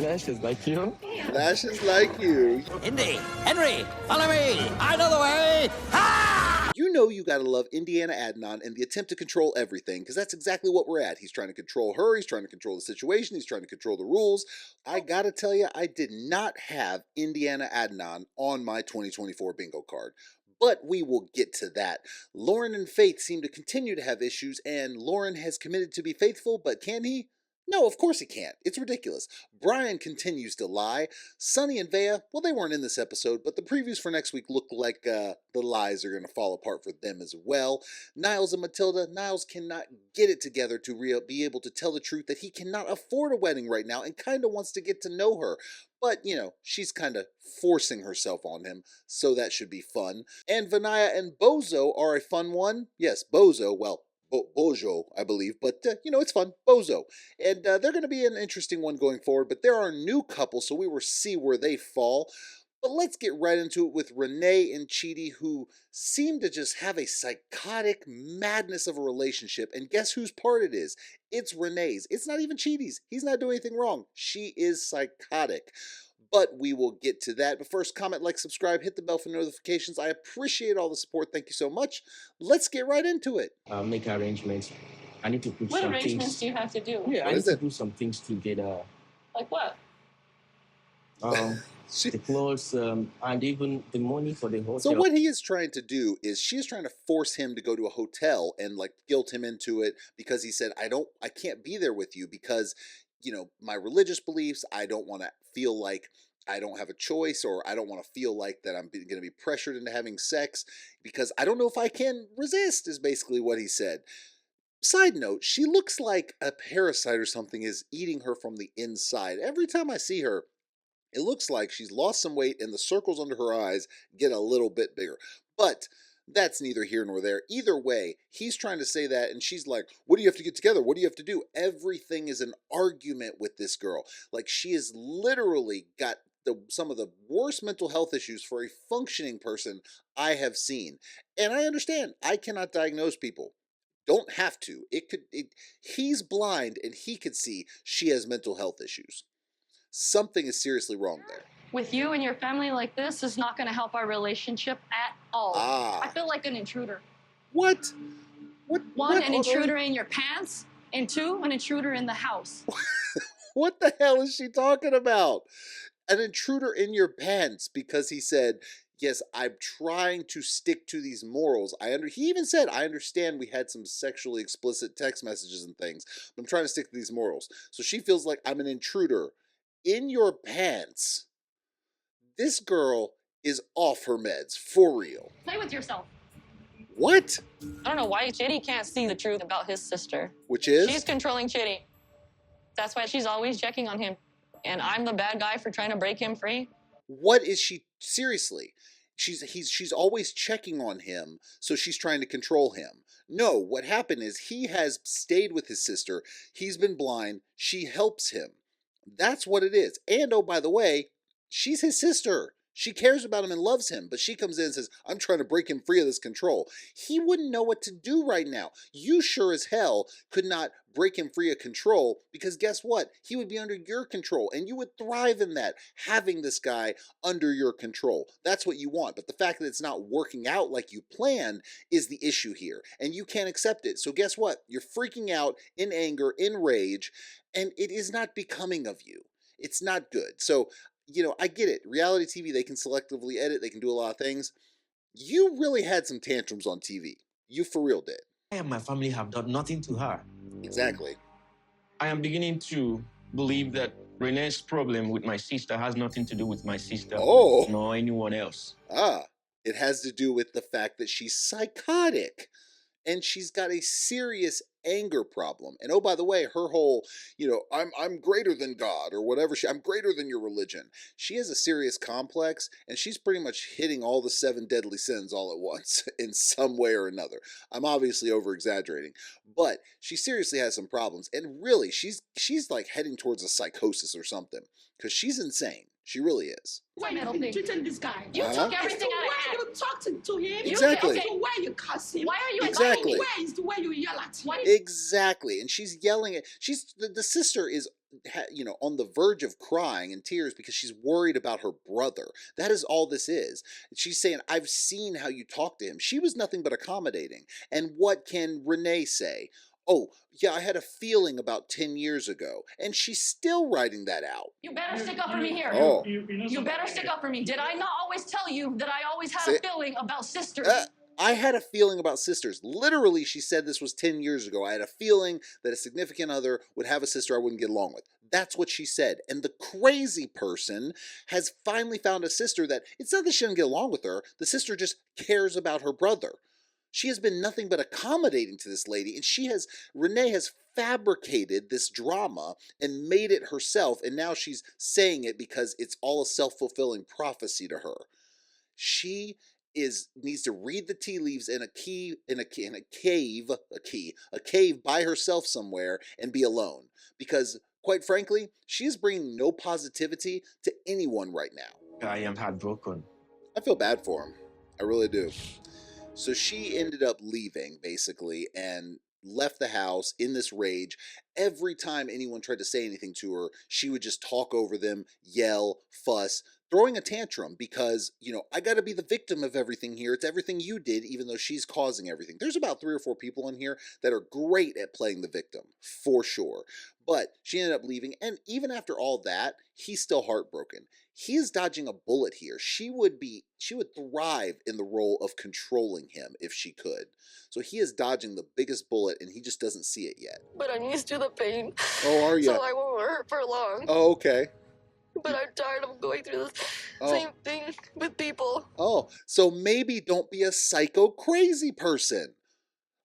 Lashes like you. Lashes like you. Indy, Henry, follow me. I know the way. Ah! You know you gotta love Indiana Adnan and the attempt to control everything, because that's exactly what we're at. He's trying to control her, he's trying to control the situation, he's trying to control the rules. I gotta tell you, I did not have Indiana Adnan on my 2024 bingo card. But we will get to that. Loren and Faith seem to continue to have issues, and Loren has committed to be faithful, but can he? No, of course he can't. It's ridiculous. Brian continues to lie. Sonny and Vea, well, they weren't in this episode, but the previews for next week look like the lies are going to fall apart for them as well. Niles and Matilda, Niles cannot get it together to be able to tell the truth that he cannot afford a wedding right now and kind of wants to get to know her. But, you know, she's kind of forcing herself on him, so that should be fun. And Vania and Bozo are a fun one. Yes, Bozo, well, Bozo, I believe, but, you know, it's fun. Bozo. And they're going to be an interesting one going forward, but there are a new couple, so we will see where they fall. But let's get right into it with Renee and Chidi, who seem to just have a psychotic madness of a relationship. And guess whose part it is? It's Renee's. It's not even Chidi's. He's not doing anything wrong. She is psychotic. But we will get to that. But first, comment, like, subscribe, hit the bell for notifications. I appreciate all the support. Thank you so much. Let's get right into it. Make arrangements. I need to put What some arrangements things. do you have to do? Yeah, I What need is to it? do some things together. Like what? The clothes, and even the money for the hotel. So what he is trying to do is she's trying to force him to go to a hotel and like guilt him into it, because he said, I can't be there with you because, you know, my religious beliefs, I don't want to feel like I don't have a choice, or I don't want to feel like that I'm going to be pressured into having sex because I don't know if I can resist, is basically what he said. Side note, she looks like a parasite or something is eating her from the inside. Every time I see her, it looks like she's lost some weight and the circles under her eyes get a little bit bigger. But that's neither here nor there. Either way, he's trying to say that, and she's like, what do you have to get together? What do you have to do? Everything is an argument with this girl. Like, she has literally got some of the worst mental health issues for a functioning person I have seen. And I understand, I cannot diagnose people. Don't have to. He's blind and he could see she has mental health issues. Something is seriously wrong there. With you and your family like this is not going to help our relationship at all. I feel like an intruder. What? One, an intruder in your pants, and two, an intruder in the house. What the hell is she talking about? An intruder in your pants, because he said, yes, I'm trying to stick to these morals. He even said, I understand we had some sexually explicit text messages and things, but I'm trying to stick to these morals. So she feels like I'm an intruder in your pants. This girl is off her meds, for real. Play with yourself. What? I don't know why Chidi can't see the truth about his sister. Which is? She's controlling Chidi. That's why she's always checking on him. And I'm the bad guy for trying to break him free. What is she? Seriously. She's always checking on him, so she's trying to control him. No, what happened is he has stayed with his sister. He's been blind. She helps him. That's what it is. And oh, by the way, she's his sister. She cares about him and loves him, but she comes in and says, I'm trying to break him free of this control. He wouldn't know what to do right now. You sure as hell could not break him free of control, because guess what? He would be under your control, and you would thrive in that, having this guy under your control. That's what you want. But the fact that it's not working out like you planned is the issue here, and you can't accept it. So guess what? You're freaking out in anger, in rage, and it is not becoming of you. It's not good. So, you know, I get it. Reality TV, they can selectively edit. They can do a lot of things. You really had some tantrums on TV. You for real did. I and my family have done nothing to her. Exactly. I am beginning to believe that Renee's problem with my sister has nothing to do with my sister nor anyone else. It has to do with the fact that she's psychotic. And she's got a serious anger problem. And oh, by the way, her whole, you know, I'm greater than God or whatever. I'm greater than your religion. She has a serious complex, and she's pretty much hitting all the 7 deadly sins all at once in some way or another. I'm obviously over exaggerating, but she seriously has some problems. And really, she's like heading towards a psychosis or something, because she's insane. She really is. Why you treating this guy? You took everything out of hand. Why you talking to him? Exactly. Okay, why you cuss him? Why are you Exactly. inviting me? Where is the way you yell at him? Exactly. And she's yelling at, the sister is on the verge of crying in tears because she's worried about her brother. That is all this is. She's saying, I've seen how you talk to him. She was nothing but accommodating. And what can Renee say? Oh, yeah, I had a feeling about 10 years ago. And she's still writing that out. You better stick up for me here. Oh. You better stick up for me. Did I not always tell you that I always had a feeling about sisters? I had a feeling about sisters. Literally, she said this was 10 years ago. I had a feeling that a significant other would have a sister I wouldn't get along with. That's what she said. And the crazy person has finally found a sister that it's not that she doesn't get along with her. The sister just cares about her brother. She has been nothing but accommodating to this lady, and Renee has fabricated this drama and made it herself, and now she's saying it because it's all a self-fulfilling prophecy to her. She needs to read the tea leaves in a cave by herself somewhere and be alone, because quite frankly, she is bringing no positivity to anyone right now. I am heartbroken. I feel bad for him. I really do. So she ended up leaving, basically, and left the house in this rage. Every time anyone tried to say anything to her, she would just talk over them, yell, fuss, throwing a tantrum because, I got to be the victim of everything here. It's everything you did, even though she's causing everything. There's about 3 or 4 people in here that are great at playing the victim, for sure. But she ended up leaving, and even after all that, he's still heartbroken. He is dodging a bullet here. She would thrive in the role of controlling him if she could. So he is dodging the biggest bullet, and he just doesn't see it yet. But I'm used to the pain. Oh, are you? So I won't hurt for long. Oh, okay. But I'm tired of going through the same thing with people. Oh, so maybe don't be a psycho crazy person.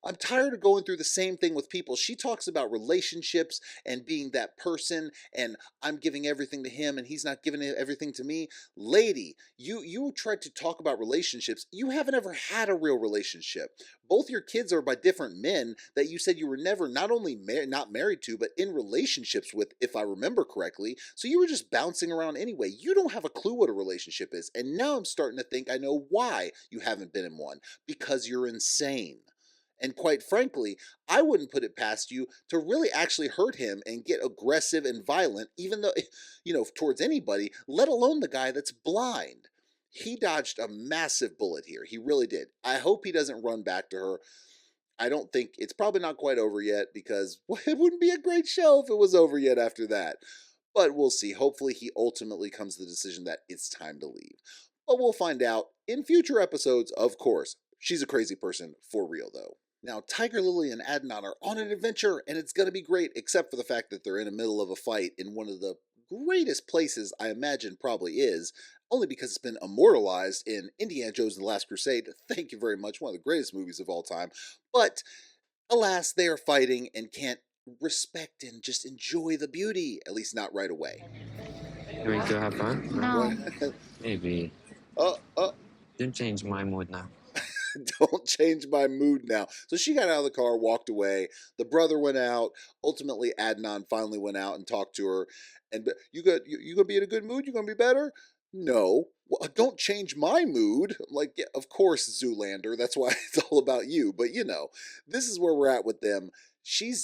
I'm tired of going through the same thing with people. She talks about relationships and being that person, and I'm giving everything to him and he's not giving everything to me. Lady, you tried to talk about relationships. You haven't ever had a real relationship. Both your kids are by different men that you said you were never not only not married to, but in relationships with, if I remember correctly. So you were just bouncing around anyway. You don't have a clue what a relationship is. And now I'm starting to think I know why you haven't been in one. Because you're insane. And quite frankly, I wouldn't put it past you to really actually hurt him and get aggressive and violent, even though, towards anybody, let alone the guy that's blind. He dodged a massive bullet here. He really did. I hope he doesn't run back to her. I don't think it's probably not quite over yet because it wouldn't be a great show if it was over yet after that. But we'll see. Hopefully he ultimately comes to the decision that it's time to leave. But we'll find out in future episodes, of course. She's a crazy person for real, though. Now, Tigerlilly and Adnan are on an adventure, and it's going to be great, except for the fact that they're in the middle of a fight in one of the greatest places I imagine probably is, only because it's been immortalized in Indiance Jones and the Last Crusade. Thank you very much, one of the greatest movies of all time. But, alas, they are fighting and can't respect and just enjoy the beauty, at least not right away. You going to have fun? No. Maybe. Don't change my mood now. Don't change my mood now. So she got out of the car, walked away. The brother went out. Ultimately, Adnan finally went out and talked to her. And you gonna be in a good mood? You gonna be better? No. Well, don't change my mood. I'm like, yeah, of course, Zoolander. That's why it's all about you. But this is where we're at with them. She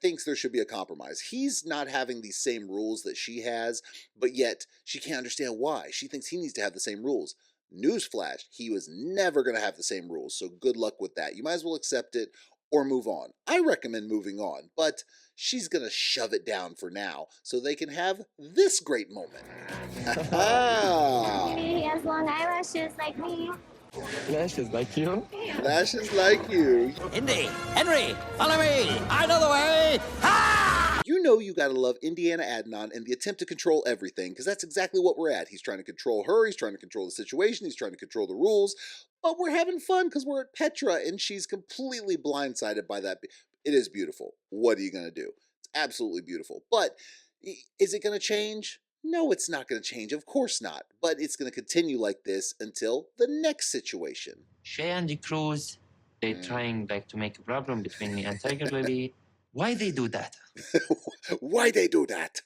thinks there should be a compromise. He's not having these same rules that she has, but yet she can't understand why. She thinks he needs to have the same rules. Newsflash, he was never going to have the same rules, so good luck with that. You might as well accept it or move on. I recommend moving on, but she's going to shove it down for now so they can have this great moment. He has long eyelashes like me. Lashes like you? Lashes like you. Indy, Henry, follow me. I know the way. Ha! You gotta love Indiana Adnan and the attempt to control everything, because that's exactly what we're at. He's trying to control her, he's trying to control the situation, he's trying to control the rules, but we're having fun because we're at Petra and she's completely blindsided by that. It is beautiful. What are you gonna do? It's absolutely beautiful. But is it gonna change? No, it's not gonna change. Of course not. But it's gonna continue like this until the next situation. Chey and the crews, they're trying to make a problem between me and Tigerlilly. Why they do that? Why they do that?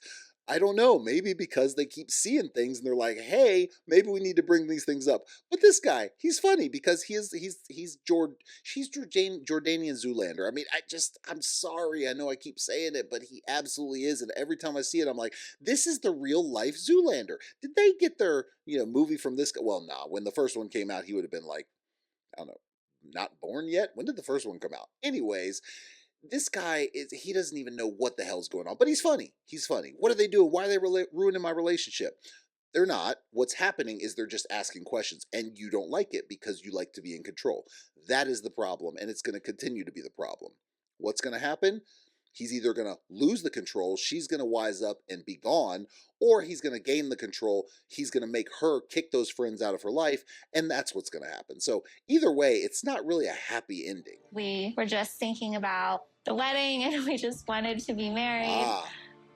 I don't know. Maybe because they keep seeing things and they're like, "Hey, maybe we need to bring these things up." But this guy, he's funny because he's Jordanian Zoolander. I mean, I'm sorry. I know I keep saying it, but he absolutely is. And every time I see it, I'm like, this is the real life Zoolander. Did they get their movie from this guy? Well, nah. When the first one came out, he would have been like, I don't know, not born yet. When did the first one come out? Anyways, this guy he doesn't even know what the hell's going on, but he's funny. He's funny. What are they doing? Why are they ruining my relationship? They're not. What's happening is they're just asking questions, and you don't like it because you like to be in control. That is the problem, and it's going to continue to be the problem. What's going to happen? He's either going to lose the control, she's going to wise up and be gone, or he's going to gain the control, he's going to make her kick those friends out of her life, and that's what's going to happen. So either way, it's not really a happy ending. We were just thinking about the wedding and we just wanted to be married.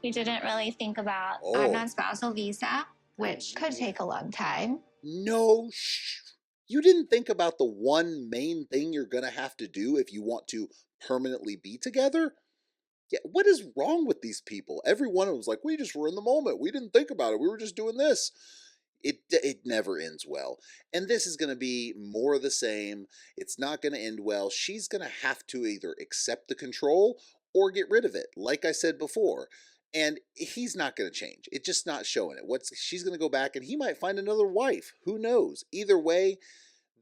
We didn't really think about Adnan's spousal visa, which could take a long time. No, you didn't think about the one main thing you're going to have to do if you want to permanently be together? Yeah, what is wrong with these people? Every one of them was like, we just were in the moment. We didn't think about it. We were just doing this. It never ends well. And this is going to be more of the same. It's not going to end well. She's going to have to either accept the control or get rid of it, like I said before. And he's not going to change. It's just not showing it. She's going to go back and he might find another wife. Who knows? Either way,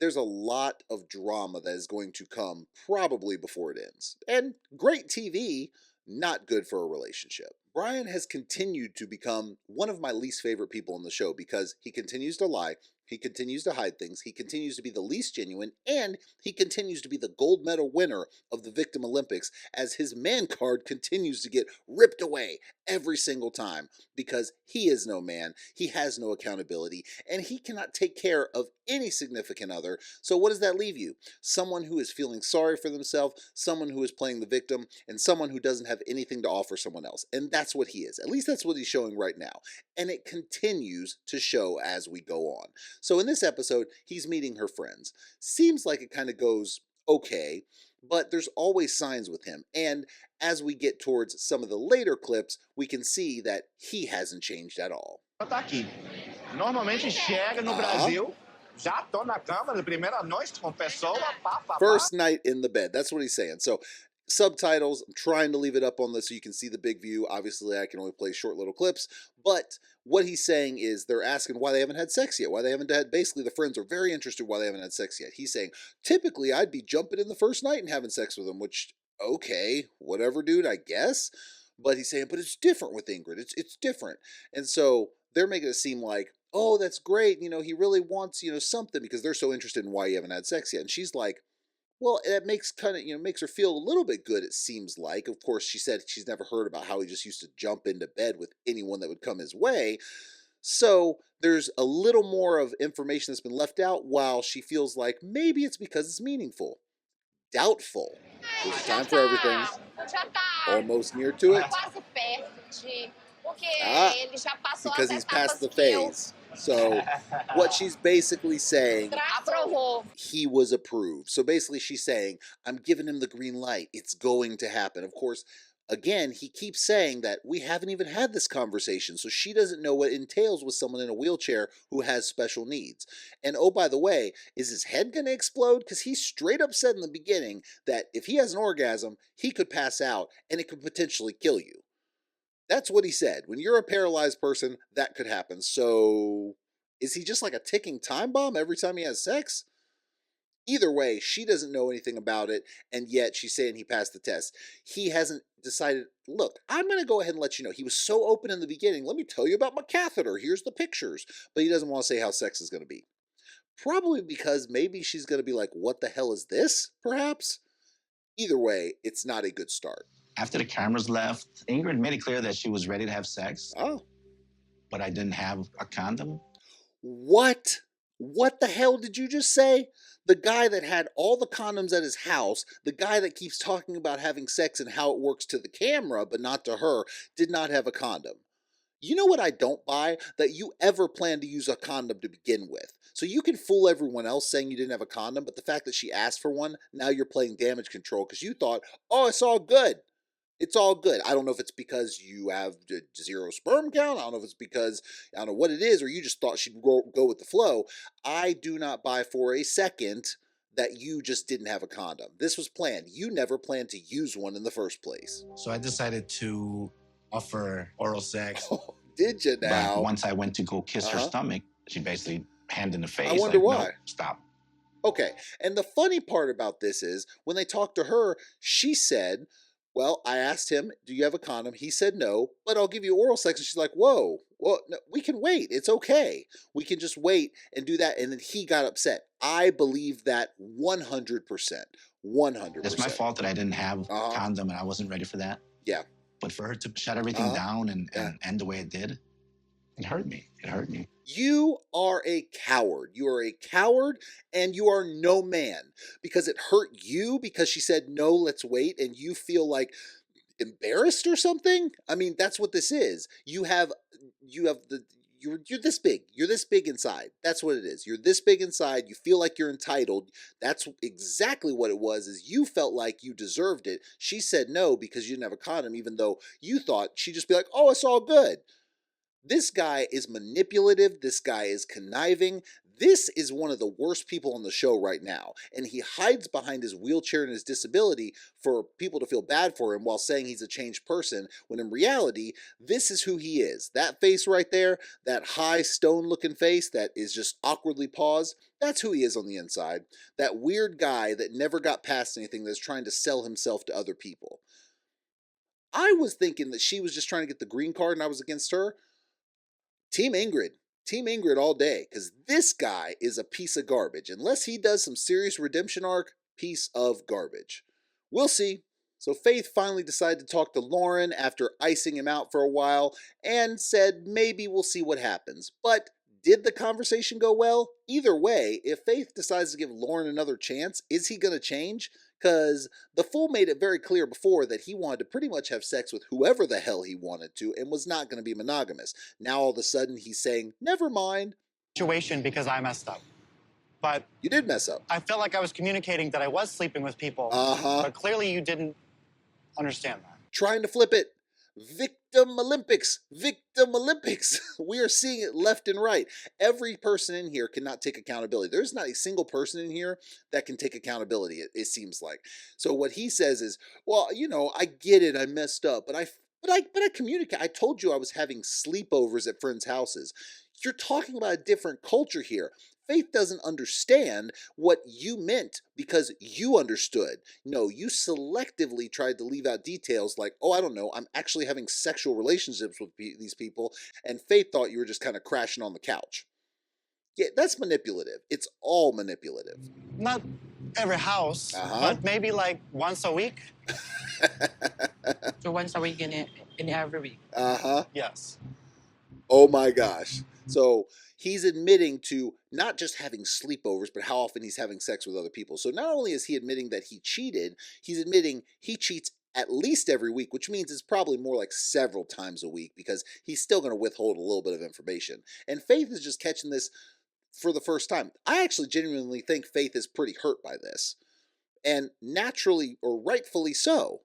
there's a lot of drama that is going to come probably before it ends. And great TV, not good for a relationship. Brian has continued to become one of my least favorite people on the show because he continues to lie, he continues to hide things, he continues to be the least genuine, and he continues to be the gold medal winner of the Victim Olympics as his man card continues to get ripped away every single time because he is no man, he has no accountability, and he cannot take care of any significant other. So what does that leave you? Someone who is feeling sorry for themselves, someone who is playing the victim, and someone who doesn't have anything to offer someone else. And that's what he is. At least that's what he's showing right now. And it continues to show as we go on. So in this episode, he's meeting her friends. Seems like it kind of goes okay, but there's always signs with him. And as we get towards some of the later clips, we can see that he hasn't changed at all. Tá aqui. Normalmente chega no Brasil, já tô na cama, na primeira noite com pessoa, pá, pá, pá. First night in the bed. That's what he's saying. So subtitles, I'm trying to leave it up on this so you can see the big view. Obviously, I can only play short little clips, but what he's saying is they're asking why they haven't had sex yet, why they haven't had, basically the friends are very interested why they haven't had sex yet. He's saying, typically I'd be jumping in the first night and having sex with them, which, okay, whatever, dude, I guess. But he's saying, but it's different with Ingrid. It's different. And so they're making it seem like, oh, that's great. He really wants, something because they're so interested in why you haven't had sex yet. And she's like, well, it makes makes her feel a little bit good, it seems like. Of course, she said she's never heard about how he just used to jump into bed with anyone that would come his way. So there's a little more of information that's been left out while she feels like maybe it's because it's meaningful. Doubtful. There's time for everything. Almost near to it. Because he's past the phase. So what she's basically saying, he was approved. So basically she's saying, I'm giving him the green light. It's going to happen. Of course, again, he keeps saying that we haven't even had this conversation. So she doesn't know what it entails with someone in a wheelchair who has special needs. And oh, by the way, is his head going to explode? Because he straight up said in the beginning that if he has an orgasm, he could pass out and it could potentially kill you. That's what he said. When you're a paralyzed person, that could happen. So is he just like a ticking time bomb every time he has sex? Either way, she doesn't know anything about it, and yet she's saying he passed the test. He hasn't decided, look, I'm going to go ahead and let you know. He was so open in the beginning. Let me tell you about my catheter. Here's the pictures. But he doesn't want to say how sex is going to be. Probably because maybe she's going to be like, what the hell is this, perhaps? Either way, it's not a good start. After the cameras left, Ingrid made it clear that she was ready to have sex. Oh. But I didn't have a condom. What? What the hell did you just say? The guy that had all the condoms at his house, the guy that keeps talking about having sex and how it works to the camera, but not to her, did not have a condom. You know what I don't buy? That you ever plan to use a condom to begin with. So you can fool everyone else saying you didn't have a condom, but the fact that she asked for one, now you're playing damage control because you thought, oh, it's all good. It's all good. I don't know if it's because you have zero sperm count. I don't know if it's because, I don't know what it is, or you just thought she'd go with the flow. I do not buy for a second that you just didn't have a condom. This was planned. You never planned to use one in the first place. So I decided to offer oral sex. Oh, did you now? But once I went to go kiss her stomach, she basically hand in the face. I wonder like, why. No, stop. Okay, and the funny part about this is, when they talked to her, she said, well, I asked him, do you have a condom? He said no, but I'll give you oral sex. And she's like, whoa, well, no, we can wait. It's okay. We can just wait and do that. And then he got upset. I believe that 100%. 100%. It's my fault that I didn't have a condom and I wasn't ready for that. Yeah. But for her to shut everything down and end the way it did, it hurt me. It hurt me. You are a coward. You are a coward, and you are no man, because it hurt you because she said, no, let's wait, and you feel like embarrassed or something. I mean, that's what this is. You're this big. You're this big inside. That's what it is. You're this big inside. You feel like you're entitled. That's exactly what it was, is you felt like you deserved it. She said no because you didn't have a condom, even though you thought she'd just be like, oh, it's all good. This guy is manipulative. This guy is conniving. This is one of the worst people on the show right now. And he hides behind his wheelchair and his disability for people to feel bad for him while saying he's a changed person, when in reality, this is who he is. That face right there, that high stone-looking face that is just awkwardly paused, that's who he is on the inside. That weird guy that never got past anything, that's trying to sell himself to other people. I was thinking that she was just trying to get the green card and I was against her. Team Ingrid. Team Ingrid all day, because this guy is a piece of garbage. Unless he does some serious redemption arc, piece of garbage. We'll see. So Faith finally decided to talk to Loren after icing him out for a while and said maybe we'll see what happens. But did the conversation go well? Either way, if Faith decides to give Loren another chance, is he going to change? Because the fool made it very clear before that he wanted to pretty much have sex with whoever the hell he wanted to and was not going to be monogamous. Now all of a sudden he's saying, never mind. Situation because I messed up. But you did mess up. I felt like I was communicating that I was sleeping with people. But clearly you didn't understand that. Trying to flip it. Victim Olympics. Victim Olympics. We are seeing it left and right. Every person in here cannot take accountability. There's not a single person in here that can take accountability, it seems like. So what he says is, well, you know, I get it, I messed up, but I communicate. I told you I was having sleepovers at friends' houses. You're talking about a different culture here. Faith doesn't understand what you meant because you understood. No, you selectively tried to leave out details like, oh, I don't know, I'm actually having sexual relationships with these people, and Faith thought you were just kind of crashing on the couch. Yeah, that's manipulative. It's all manipulative. Not every house, but maybe like once a week. So once a week in every week. Yes. Oh my gosh. So he's admitting to not just having sleepovers, but how often he's having sex with other people. So not only is he admitting that he cheated, he's admitting he cheats at least every week, which means it's probably more like several times a week because he's still going to withhold a little bit of information. And Faith is just catching this for the first time. I actually genuinely think Faith is pretty hurt by this. And naturally, or rightfully so.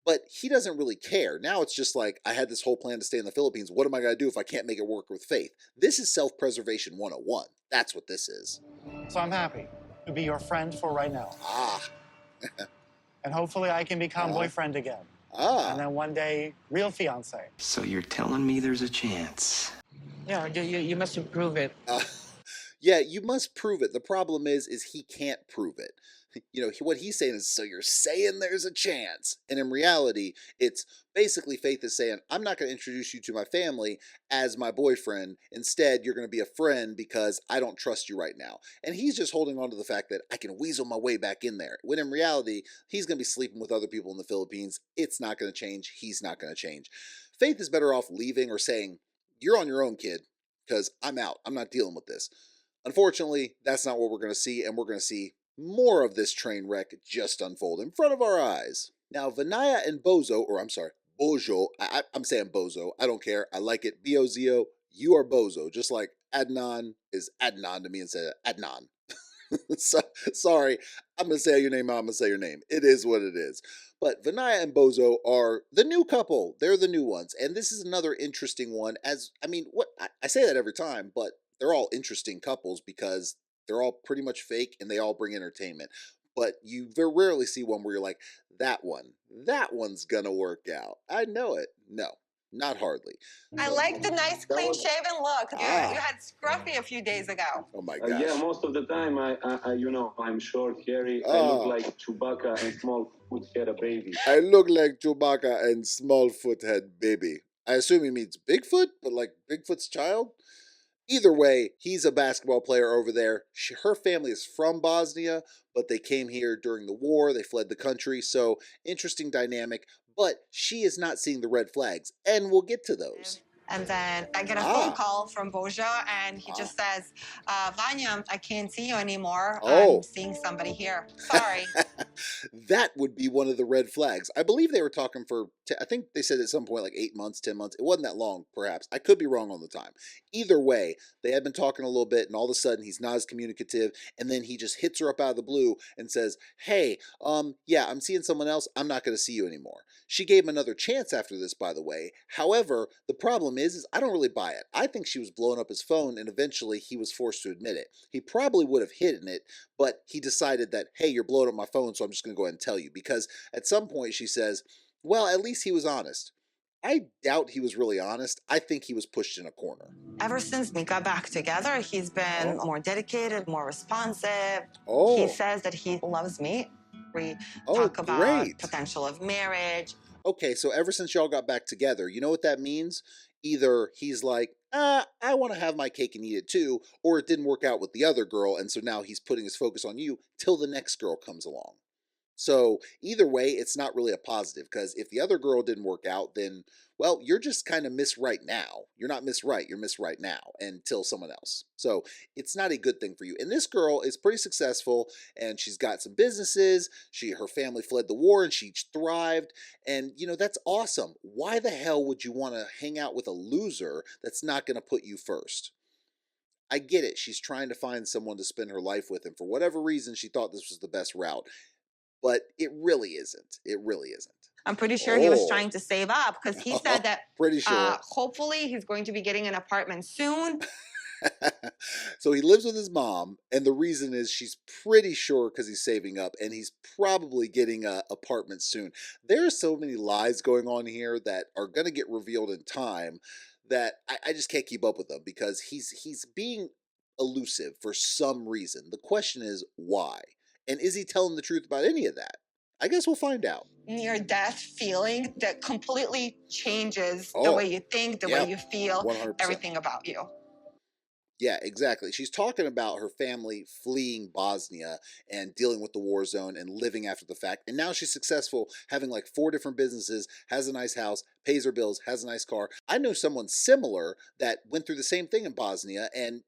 But he doesn't really care. Now it's just like, I had this whole plan to stay in the Philippines. What am I going to do if I can't make it work with Faith? This is self-preservation 101. That's what this is. So I'm happy to be your friend for right now. And hopefully I can become boyfriend again. And then one day, real fiance. So you're telling me there's a chance? Yeah, you must improve it. Yeah, you must prove it. The problem is he can't prove it. You know, what he's saying is, so you're saying there's a chance. And in reality, it's basically Faith is saying, I'm not going to introduce you to my family as my boyfriend. Instead, you're going to be a friend because I don't trust you right now. And he's just holding on to the fact that I can weasel my way back in there. When in reality, he's going to be sleeping with other people in the Philippines. It's not going to change. He's not going to change. Faith is better off leaving or saying, you're on your own, kid, because I'm out. I'm not dealing with this. Unfortunately, that's not what we're going to see, and we're going to see more of this train wreck just unfold in front of our eyes. Now, Vania and Bozo, or I'm sorry, Bozo, I'm saying Bozo, I don't care, I like it, B-O-Z-O, you are Bozo, just like Adnan is Adnan to me instead of Adnan. So, sorry, I'm going to say your name, I'm going to say your name. It is what it is. But Vania and Bozo are the new couple. They're the new ones. And this is another interesting one. I say that every time, but they're all interesting couples because they're all pretty much fake and they all bring entertainment. But you very rarely see one where you're like, that one's going to work out. I know it. No. Not hardly. I like the nice, clean-shaven look. You had scruffy a few days ago. Oh my gosh. Yeah, most of the time, I'm short, hairy. I look like Chewbacca and Smallfoot had a baby. I look like Chewbacca and Smallfoot had baby. I assume he means Bigfoot, but like Bigfoot's child? Either way, he's a basketball player over there. Her family is from Bosnia, but they came here during the war. They fled the country. So, interesting dynamic. But she is not seeing the red flags. And we'll get to those. And then I get a phone call from Bozo, and he just says, Vanya, I can't see you anymore. I'm seeing somebody here. Sorry. That would be one of the red flags. I believe they were talking for, I think they said at some point like 8 months, 10 months. It wasn't that long, perhaps. I could be wrong on the time. Either way, they had been talking a little bit, and all of a sudden he's not as communicative, and then he just hits her up out of the blue and says, hey, yeah, I'm seeing someone else. I'm not going to see you anymore. She gave him another chance after this, by the way. However, the problem is I don't really buy it. I think she was blowing up his phone, and eventually he was forced to admit it. He probably would have hidden it, but he decided that, hey, you're blowing up my phone, so I'm just going to go ahead and tell you. Because at some point she says, well, at least he was honest. I doubt he was really honest. I think he was pushed in a corner. Ever since we got back together, he's been more dedicated, more responsive. He says that he loves me. We talk about potential of marriage. Okay, so ever since y'all got back together, you know what that means? Either he's like, I want to have my cake and eat it too, or it didn't work out with the other girl, and so now he's putting his focus on you till the next girl comes along. So either way, it's not really a positive, because if the other girl didn't work out, then, well, you're just kind of miss right now. You're not miss right, you're miss right now until someone else. So it's not a good thing for you. And this girl is pretty successful, and she's got some businesses. Her family fled the war, and she thrived. And, you know, that's awesome. Why the hell would you want to hang out with a loser that's not going to put you first? I get it. She's trying to find someone to spend her life with, and for whatever reason, she thought this was the best route. But it really isn't. It really isn't. I'm pretty sure he was trying to save up, because he said that pretty sure. Hopefully he's going to be getting an apartment soon. So he lives with his mom, and the reason is she's pretty sure because he's saving up, and he's probably getting an apartment soon. There are so many lies going on here that are going to get revealed in time that I just can't keep up with them, because he's being elusive for some reason. The question is why? And is he telling the truth about any of that? I guess we'll find out. Near-death feeling that completely changes the way you think, the way you feel, 100%. Everything about you. Yeah, exactly. She's talking about her family fleeing Bosnia and dealing with the war zone and living after the fact. And now she's successful, having like 4 different businesses, has a nice house, pays her bills, has a nice car. I know someone similar that went through the same thing in Bosnia and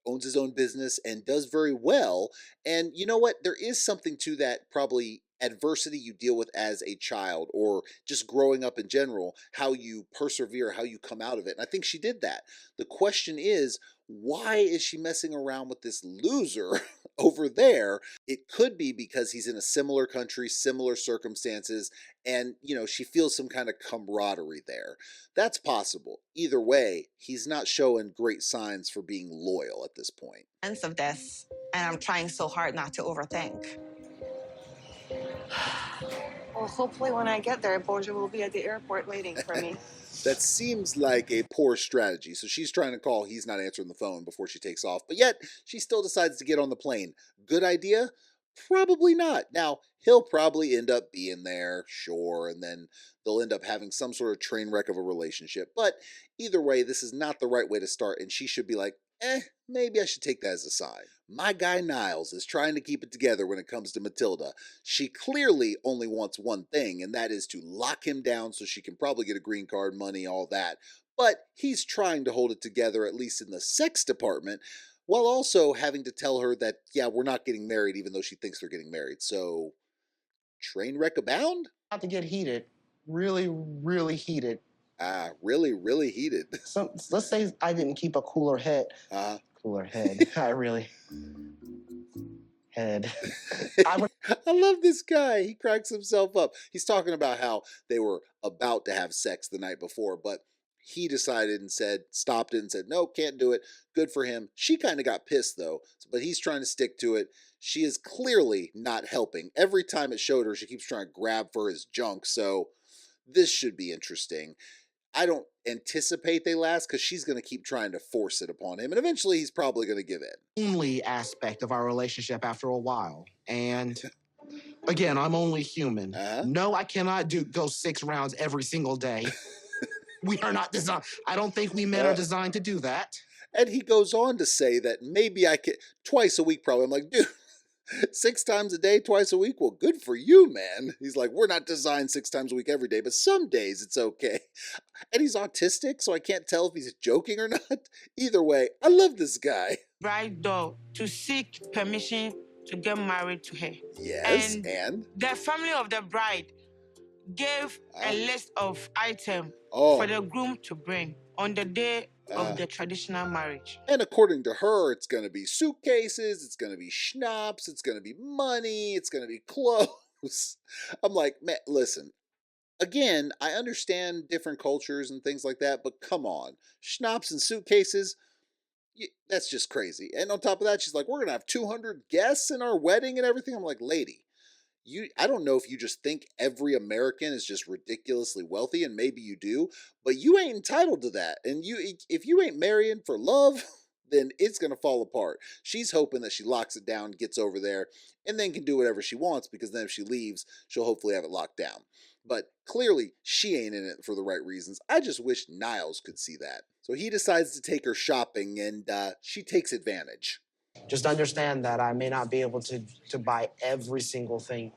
owns his own business and does very well. And you know what? There is something to that, probably adversity you deal with as a child, or just growing up in general, how you persevere, how you come out of it. And I think she did that. The question is, why is she messing around with this loser over there? It could be because he's in a similar country, similar circumstances, and, you know, she feels some kind of camaraderie there. That's possible. Either way, he's not showing great signs for being loyal at this point. Of this, and I'm trying so hard not to overthink. Well, hopefully when I get there, Bozo will be at the airport waiting for me. That seems like a poor strategy. So she's trying to call, he's not answering the phone before she takes off. But yet, she still decides to get on the plane. Good idea? Probably not. Now, he'll probably end up being there, sure, and then they'll end up having some sort of train wreck of a relationship. But either way, this is not the right way to start, and she should be like, maybe I should take that as a sign. My guy Niles is trying to keep it together when it comes to Matilda. She clearly only wants one thing, and that is to lock him down so she can probably get a green card, money, all that. But he's trying to hold it together, at least in the sex department, while also having to tell her that, yeah, we're not getting married, even though she thinks they're getting married. So, train wreck abound? About to get heated. Really, really heated. Really, really heated. So let's say I didn't keep a cooler head. Cooler head. I really. head. I love this guy. He cracks himself up. He's talking about how they were about to have sex the night before, but he decided and stopped it and said, no, can't do it. Good for him. She kind of got pissed though, but he's trying to stick to it. She is clearly not helping. Every time it showed her, she keeps trying to grab for his junk. So this should be interesting. I don't anticipate they last because she's going to keep trying to force it upon him. And eventually he's probably going to give in. Only aspect of our relationship after a while. And again, I'm only human. No, I cannot go 6 rounds every single day. We are not designed. I don't think we men are designed to do that. And he goes on to say that maybe I could twice a week probably. I'm like, dude, 6 times a day, twice a week? Well, good for you, man. He's like, we're not designed 6 times a week every day, but some days it's okay. And he's autistic, so I can't tell if he's joking or not. Either way, I love this guy. Bride though, to seek permission to get married to her. Yes, and? The family of the bride gave a list of items for the groom to bring on the day of the traditional marriage. And according to her, it's going to be suitcases, it's going to be schnapps, it's going to be money, it's going to be clothes. I'm like, man, listen. Again, I understand different cultures and things like that, but come on. Schnapps and suitcases, that's just crazy. And on top of that, she's like, we're going to have 200 guests in our wedding and everything. I'm like, lady, I don't know if you just think every American is just ridiculously wealthy, and maybe you do, but you ain't entitled to that. And if you ain't marrying for love, then it's going to fall apart. She's hoping that she locks it down, gets over there, and then can do whatever she wants, because then if she leaves, she'll hopefully have it locked down. But clearly, she ain't in it for the right reasons. I just wish Niles could see that. So he decides to take her shopping, and she takes advantage. Just understand that I may not be able to buy every single thing.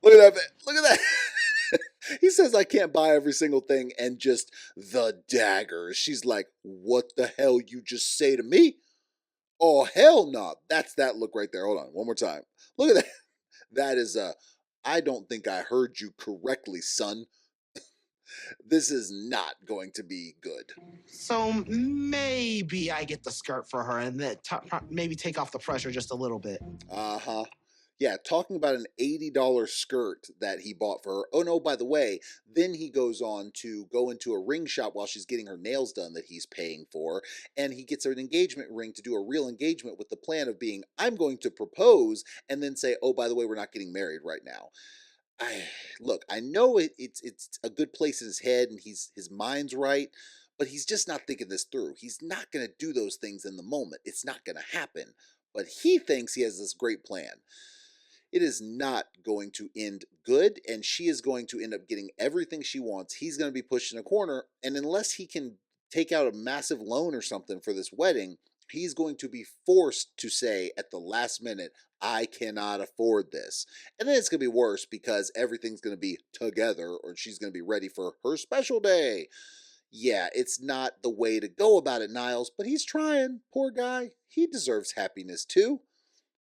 Look at that. Look at that. He says I can't buy every single thing, and just the daggers. She's like, what the hell you just say to me? Oh, hell no. That's that look right there. Hold on. One more time. Look at that. That is I don't think I heard you correctly, son. This is not going to be good. So maybe I get the skirt for her and then maybe take off the pressure just a little bit. Uh-huh. Yeah, talking about an $80 skirt that he bought for her. Oh, no, by the way, then he goes on to go into a ring shop while she's getting her nails done that he's paying for, and he gets an engagement ring to do a real engagement with the plan of being, I'm going to propose, and then say, oh, by the way, we're not getting married right now. Look, I know it's a good place in his head, and his mind's right, but he's just not thinking this through. He's not going to do those things in the moment. It's not going to happen. But he thinks he has this great plan. It is not going to end good, and she is going to end up getting everything she wants. He's going to be pushed in a corner, and unless he can take out a massive loan or something for this wedding, he's going to be forced to say at the last minute, I cannot afford this. And then it's going to be worse because everything's going to be together, or she's going to be ready for her special day. Yeah, it's not the way to go about it, Niles, but he's trying. Poor guy. He deserves happiness too.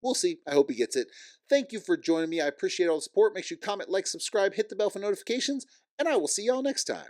We'll see. I hope he gets it. Thank you for joining me. I appreciate all the support. Make sure you comment, like, subscribe, hit the bell for notifications, and I will see y'all next time.